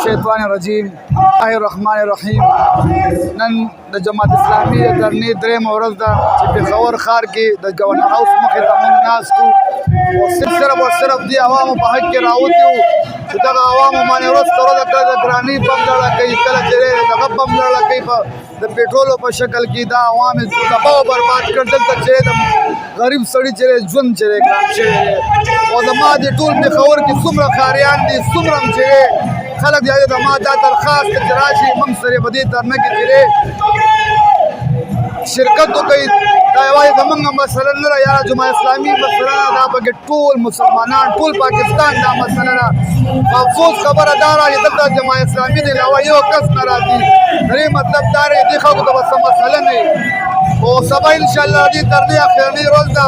الشیطان الرجیم الله الرحمن الرحیم نن د جماعت اسلامي د درنې درېیمه ورځ ده چې پېښور ښار کې د ګورنر هاوس مخې ته موږ ناست وو او صرف دې عوامو په حق کې راوتي وو چې دغه عوامو باندې ورځ تر ورځه کله د ګرانۍ بم لړه کوي کله چې دغه بم لړه کوي د پېټرولو په شکل کې دا عوام یې تباه او برباد کړ دلته چې د غریب سړي چې ژوند چې ګران شوی دی او زما دې ټول پېښور کې څومره ښاریان دي څومره هم چې خلک دی د ما دا درخواست چې راشي موږ سره په دې درنه کې چې شرکت وکړي دا یوازې زموږ مسله نه ده یا جماعت اسلامي مسله نه دا پکې ټول مسلمانان ټول پاکستان دا مسله ده افسوس خبره دا را چې دلته جماعت اسلامي د علاوه یو کس نه راځي درې مطلب دا دی دې خلکو ته به څه مسله نه وي او سبا انشاءالله دې تر دې اخرنۍ ورځ ده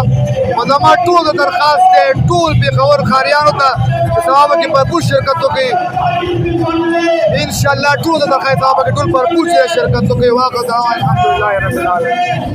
او زما ټول درخواست دی ټول پېښور ښاریانو ته چې سبا به کې بھرپور شرکت وکړي انشاءالله ټول درخواست سبا به کې ټول بھرپور شرکت وکړي واخر دعوانا الحمدلله رب العالمین